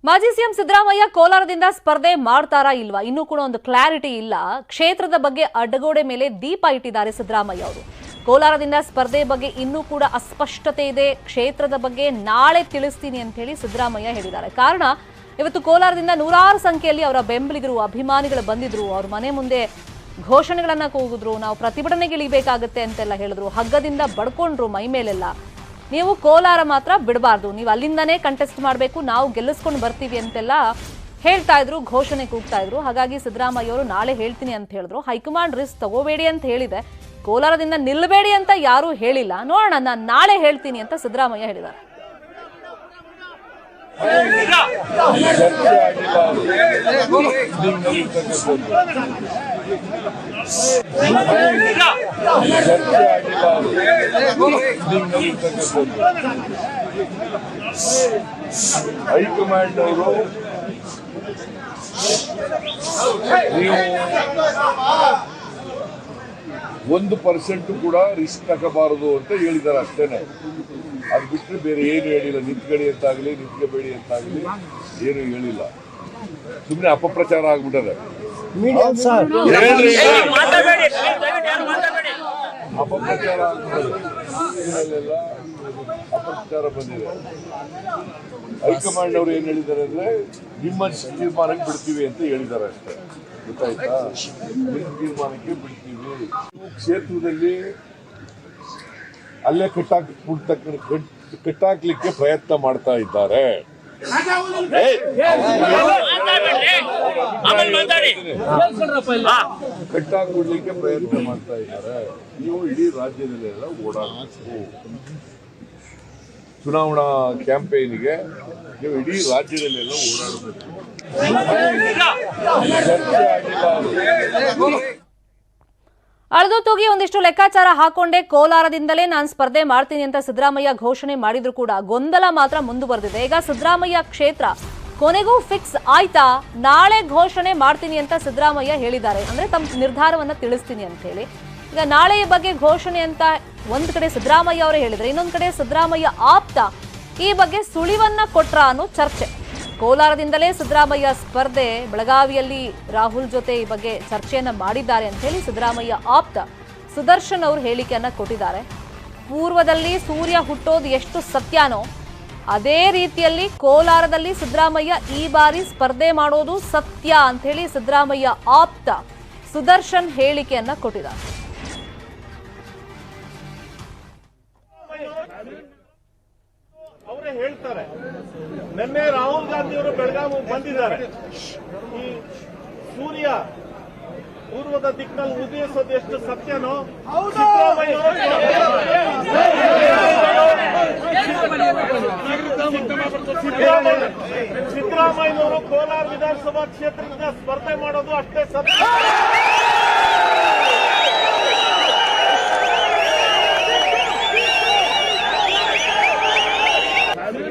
ಮಾಜಿ ಸಿಎಂ ಸಿದ್ದರಾಮಯ್ಯ ಕೋಲಾರದಿಂದ ಸ್ಪರ್ಧೆ ಮಾಡ್ತಾರಾ ಇಲ್ವಾ ಇನ್ನೂ ಕೂಡ ಒಂದು ಕ್ಲಾರಿಟಿ ಇಲ್ಲ. ಕ್ಷೇತ್ರದ ಬಗ್ಗೆ ಅಡ್ಡಗೋಡೆ ಮೇಲೆ ದೀಪ ಇಟ್ಟಿದ್ದಾರೆ ಸಿದ್ದರಾಮಯ್ಯ ಅವರು. ಕೋಲಾರದಿಂದ ಸ್ಪರ್ಧೆ ಬಗ್ಗೆ ಇನ್ನೂ ಕೂಡ ಅಸ್ಪಷ್ಟತೆ ಇದೆ. ಕ್ಷೇತ್ರದ ಬಗ್ಗೆ ನಾಳೆ ತಿಳಿಸ್ತೀನಿ ಅಂತ ಹೇಳಿ ಸಿದ್ದರಾಮಯ್ಯ ಹೇಳಿದ್ದಾರೆ. ಕಾರಣ ಇವತ್ತು ಕೋಲಾರದಿಂದ ನೂರಾರು ಸಂಖ್ಯೆಯಲ್ಲಿ ಅವರ ಬೆಂಬಲಿಗರು ಅಭಿಮಾನಿಗಳು ಬಂದಿದ್ರು. ಅವ್ರ ಮನೆ ಮುಂದೆ ಘೋಷಣೆಗಳನ್ನ ಕೂಗಿದ್ರು. ನಾವು ಪ್ರತಿಭಟನೆಗೆ ಇಳಿಬೇಕಾಗುತ್ತೆ ಅಂತೆಲ್ಲ ಹೇಳಿದ್ರು. ಹಗ್ಗದಿಂದ ಬಡ್ಕೊಂಡ್ರು ಮೈ ಮೇಲೆಲ್ಲ. ನೀವು ಕೋಲಾರ ಮಾತ್ರ ಬಿಡಬಾರ್ದು, ನೀವು ಅಲ್ಲಿಂದನೇ ಕಂಟೆಸ್ಟ್ ಮಾಡಬೇಕು, ನಾವು ಗೆಲ್ಲಿಸ್ಕೊಂಡು ಬರ್ತೀವಿ ಅಂತೆಲ್ಲ ಹೇಳ್ತಾ ಇದ್ರು, ಘೋಷಣೆ ಕೂಗ್ತಾ ಇದ್ರು. ಹಾಗಾಗಿ ಸಿದ್ದರಾಮಯ್ಯ ಅವರು ನಾಳೆ ಹೇಳ್ತೀನಿ ಅಂತ ಹೇಳಿದ್ರು. ಹೈಕಮಾಂಡ್ ರಿಸ್ಕ್ ತಗೋಬೇಡಿ ಅಂತ ಹೇಳಿದೆ, ಕೋಲಾರದಿಂದ ನಿಲ್ಲಬೇಡಿ ಅಂತ ಯಾರೂ ಹೇಳಿಲ್ಲ. ನೋಡೋಣ, ನಾನು ನಾಳೆ ಹೇಳ್ತೀನಿ ಅಂತ ಸಿದ್ದರಾಮಯ್ಯ ಹೇಳಿದ್ದಾರೆ. ಹೈಕಮಾಂಡ್ ಅವರು ನೀವು 1% ಕೂಡ ರಿಸ್ಕ್ ತಗೋಬಾರದು ಅಂತ ಹೇಳಿದ್ದಾರೆ ಅಷ್ಟೇನೆ. ಅದು ಬಿಟ್ಟರೆ ಬೇರೆ ಏನು ಹೇಳಿಲ್ಲ. ನಿಂತ್ಗಡಿ ಅಂತಾಗಲಿ ನಿಂತ್ಕೋಬೇಡಿ ಅಂತಾಗಲಿ ಏನು ಹೇಳಿಲ್ಲ. ಸುಮ್ಮನೆ ಅಪಪ್ರಚಾರ ಆಗ್ಬಿಟ್ಟದೆ. ಅಪಪ್ರಚಾರ ಆಗ್ಬಿಟ್ಟದೆ, ಅಪಪ್ರಚಾರ ಬಂದಿದೆ. ಹೈಕಮಾಂಡ್ ಅವರು ಏನ್ ಹೇಳಿದ್ದಾರೆ ಅಂದ್ರೆ ನಿಮ್ಮ ತೀರ್ಮಾನಕ್ಕೆ ಬಿಡ್ತೀವಿ ಅಂತ ಹೇಳಿದ್ದಾರೆ ಅಷ್ಟೇ. ಗೊತ್ತಾಯ್ತಾ? ನಿಮ್ಮ ತೀರ್ಮಾನಕ್ಕೆ ಬಿಡ್ತೀವಿ. ಕ್ಷೇತ್ರದಲ್ಲಿ ಅಲ್ಲೇ ಕಟ್ಟಾಕ್ಲಿಕ್ಕೆ ಪ್ರಯತ್ನ ಮಾಡ್ತಾ ಇದ್ದಾರೆ. ಕಟ್ಟಾಕ್ಬಿಡ್ಲಿಕ್ಕೆ ಪ್ರಯತ್ನ ಮಾಡ್ತಾ ಇದ್ದಾರೆ. ನೀವು ಇಡೀ ರಾಜ್ಯದಲ್ಲೆಲ್ಲ ಓಡಾಡಬೇಕು. ಚುನಾವಣಾ ಕ್ಯಾಂಪೇನ್ಗೆ ನೀವು ಇಡೀ ರಾಜ್ಯದಲ್ಲೆಲ್ಲ ಓಡಾಡಬೇಕು. ಅಳದು ತೂಗಿ ಒಂದಿಷ್ಟು ಲೆಕ್ಕಾಚಾರ ಹಾಕೊಂಡೆ ಕೋಲಾರದಿಂದಲೇ ನಾನು ಸ್ಪರ್ಧೆ ಮಾಡ್ತೀನಿ ಅಂತ ಸಿದ್ದರಾಮಯ್ಯ ಘೋಷಣೆ ಮಾಡಿದ್ರು ಕೂಡ ಗೊಂದಲ ಮಾತ್ರ ಮುಂದುವರೆದಿದೆ. ಈಗ ಸಿದ್ದರಾಮಯ್ಯ ಕ್ಷೇತ್ರ ಕೊನೆಗೂ ಫಿಕ್ಸ್ ಆಯ್ತಾ? ನಾಳೆ ಘೋಷಣೆ ಮಾಡ್ತೀನಿ ಅಂತ ಸಿದ್ದರಾಮಯ್ಯ ಹೇಳಿದ್ದಾರೆ. ಅಂದ್ರೆ ತಮ್ಮ ನಿರ್ಧಾರವನ್ನ ತಿಳಿಸ್ತೀನಿ ಅಂತ ಹೇಳಿ. ಈಗ ನಾಳೆ ಈ ಬಗ್ಗೆ ಘೋಷಣೆ ಅಂತ ಒಂದ್ ಕಡೆ ಸಿದ್ದರಾಮಯ್ಯ ಅವರೇ ಹೇಳಿದ್ರೆ, ಇನ್ನೊಂದ್ ಕಡೆ ಸಿದ್ದರಾಮಯ್ಯ ಆಪ್ತ ಈ ಬಗ್ಗೆ ಸುಳಿವನ್ನ ಕೊಟ್ರ ಅನ್ನೋ ಚರ್ಚೆ. ಕೋಲಾರದಿಂದಲೇ ಸಿದ್ದರಾಮಯ್ಯ ಸ್ಪರ್ಧೆ, ಬೆಳಗಾವಿಯಲ್ಲಿ ರಾಹುಲ್ ಜೊತೆ ಈ ಬಗ್ಗೆ ಚರ್ಚೆಯನ್ನ ಮಾಡಿದ್ದಾರೆ ಅಂತ ಹೇಳಿ ಸಿದ್ದರಾಮಯ್ಯ ಆಪ್ತ ಸುದರ್ಶನ್ ಅವರು ಹೇಳಿಕೆಯನ್ನ ಕೊಟ್ಟಿದ್ದಾರೆ. ಪೂರ್ವದಲ್ಲಿ ಸೂರ್ಯ ಹುಟ್ಟೋದು ಎಷ್ಟು ಸತ್ಯನೋ ಅದೇ ರೀತಿಯಲ್ಲಿ ಕೋಲಾರದಲ್ಲಿ ಸಿದ್ದರಾಮಯ್ಯ ಈ ಬಾರಿ ಸ್ಪರ್ಧೆ ಮಾಡೋದು ಸತ್ಯ ಅಂತ ಹೇಳಿ ಸಿದ್ದರಾಮಯ್ಯ ಆಪ್ತ ಸುದರ್ಶನ್ ಹೇಳಿಕೆಯನ್ನ ಕೊಟ್ಟಿದ್ದಾರೆ. ಅವರೇ ಹೇಳ್ತಾರೆ, ನಿನ್ನೆ ರಾಹುಲ್ ಗಾಂಧಿ ಅವರು ಬೆಳಗಾವಿ ಬಂದಿದ್ದಾರೆ. ಈ ಸೂರ್ಯ ಪೂರ್ವದ ದಿಕ್ಕಿನಲ್ಲಿ ಉದಯಿಸೋದು ಎಷ್ಟು ಸತ್ಯನೋ ಸಿದ್ದರಾಮಯ್ಯನವರು ಕೋಲಾರ ವಿಧಾನಸಭಾ ಕ್ಷೇತ್ರದಿಂದ ಸ್ಪರ್ಧೆ ಮಾಡೋದು ಅಷ್ಟೇ ಸತ್ಯ.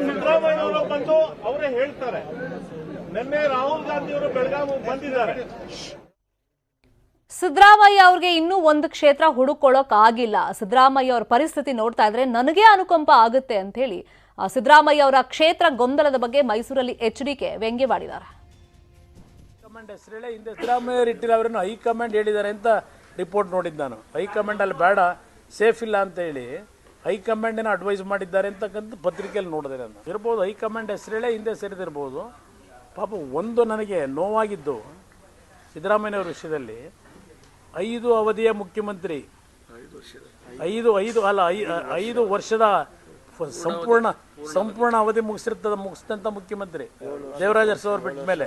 ಸಿದ್ದರಾಮಯ್ಯನವರು ಬಂದು ಅವರೇ ಹೇಳ್ತಾರೆ, ನಿನ್ನೆ ರಾಹುಲ್ ಗಾಂಧಿ ಅವರು ಬೆಳಗಾವಿ ಬಂದಿದ್ದಾರೆ. ಸಿದ್ದರಾಮಯ್ಯ ಅವ್ರಿಗೆ ಇನ್ನೂ ಒಂದು ಕ್ಷೇತ್ರ ಹುಡುಕೊಳ್ಳೋಕ್ ಆಗಿಲ್ಲ. ಸಿದ್ದರಾಮಯ್ಯ ಅವರ ಪರಿಸ್ಥಿತಿ ನೋಡ್ತಾ ಇದ್ರೆ ನನಗೆ ಅನುಕಂಪ ಆಗುತ್ತೆ ಅಂತ ಹೇಳಿ ಸಿದ್ದರಾಮಯ್ಯ ಅವರ ಕ್ಷೇತ್ರ ಗೊಂದಲದ ಬಗ್ಗೆ ಮೈಸೂರಲ್ಲಿ ಎಚ್ಡಿಕೆ ವ್ಯಂಗ್ಯವಾಡಿದ್ದಾರೆ. ಹೈಕಮಾಂಡ್ ಹೆಸರೇಳೆ ಹಿಂದೆ ಸಿದ್ದರಾಮಯ್ಯ ಇಟ್ಟಿಲ್ಲ, ಅವರನ್ನು ಹೈಕಮಾಂಡ್ ಹೇಳಿದ್ದಾರೆ ಅಂತ ರಿಪೋರ್ಟ್ ನೋಡಿದ್ದು ನಾನು. ಹೈಕಮಾಂಡ್ ಅಲ್ಲಿ ಬೇಡ, ಸೇಫ್ ಇಲ್ಲ ಅಂತ ಹೇಳಿ ಹೈಕಮಾಂಡ್ ಅಡ್ವೈಸ್ ಮಾಡಿದ್ದಾರೆ ಅಂತಕ್ಕಂಥ ಪತ್ರಿಕೆಯಲ್ಲಿ ನೋಡಿದೆ ನಾನು. ಇರ್ಬೋದು, ಹೈಕಮಾಂಡ್ ಹೆಸರೇಳೆ ಹಿಂದೆ ಸೇರಿದಿರ್ಬೋದು. ಪಾಪ ಒಂದು ನನಗೆ ನೋವಾಗಿದ್ದು ಸಿದ್ದರಾಮಯ್ಯವ್ರ ವಿಷಯದಲ್ಲಿ 5 ಅವಧಿಯ ಮುಖ್ಯಮಂತ್ರಿ, 5 ವರ್ಷದ ಸಂಪೂರ್ಣ ಅವಧಿ ಮುಗಿಸಿದಂಥ ಮುಖ್ಯಮಂತ್ರಿ ದೇವರಾಜ ಅರಸು ಅವರು ಬಿಟ್ಟ ಮೇಲೆ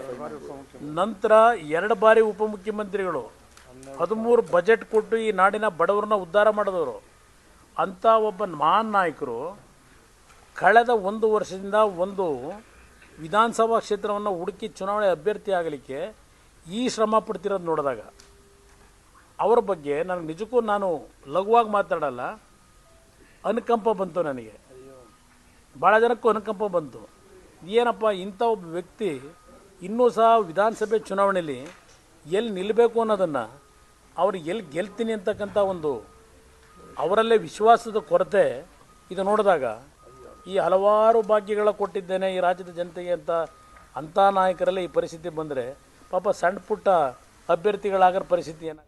ನಂತರ 2 ಬಾರಿ ಉಪಮುಖ್ಯಮಂತ್ರಿಗಳು, 13 ಬಜೆಟ್ ಕೊಟ್ಟು ಈ ನಾಡಿನ ಬಡವರನ್ನ ಉದ್ಧಾರ ಮಾಡಿದವರು ಅಂಥ ಒಬ್ಬ ಮಹಾನ್ ನಾಯಕರು ಕಳೆದ 1 ವರ್ಷದಿಂದ ಒಂದು ವಿಧಾನಸಭಾ ಕ್ಷೇತ್ರವನ್ನು ಹುಡುಕಿ ಚುನಾವಣೆ ಅಭ್ಯರ್ಥಿ ಆಗಲಿಕ್ಕೆ ಈ ಶ್ರಮ ಪಡ್ತಿರೋದು ನೋಡಿದಾಗ ಅವರ ಬಗ್ಗೆ ನನಗೆ ನಿಜಕ್ಕೂ, ನಾನು ಲಘುವಾಗಿ ಮಾತಾಡಲ್ಲ, ಅನುಕಂಪ ಬಂತು. ನನಗೆ ಭಾಳ ಜನಕ್ಕೂ ಅನುಕಂಪ ಬಂತು. ಏನಪ್ಪ, ಇಂಥ ಒಬ್ಬ ವ್ಯಕ್ತಿ ಇನ್ನೂ ಸಹ ವಿಧಾನಸಭೆ ಚುನಾವಣೆಯಲ್ಲಿ ಎಲ್ಲಿ ನಿಲ್ಲಬೇಕು ಅನ್ನೋದನ್ನು, ಅವ್ರು ಎಲ್ಲಿ ಗೆಲ್ತೀನಿ ಅಂತಕ್ಕಂಥ ಒಂದು ಅವರಲ್ಲೇ ವಿಶ್ವಾಸದ ಕೊರತೆ ಇದು ನೋಡಿದಾಗ ಈ ಹಲವಾರು ಭಾಗ್ಯಗಳ ಕೊಟ್ಟಿದ್ದೇನೆ ಈ ರಾಜ್ಯದ ಜನತೆಗೆ ಅಂತ ಅಂಥ ನಾಯಕರಲ್ಲೇ ಈ ಪರಿಸ್ಥಿತಿ ಬಂದರೆ ಪಾಪ ಸಣ್ಣ ಪುಟ್ಟ ಅಭ್ಯರ್ಥಿಗಳಾಗೋ ಪರಿಸ್ಥಿತಿ ಏನಾಗುತ್ತೆ?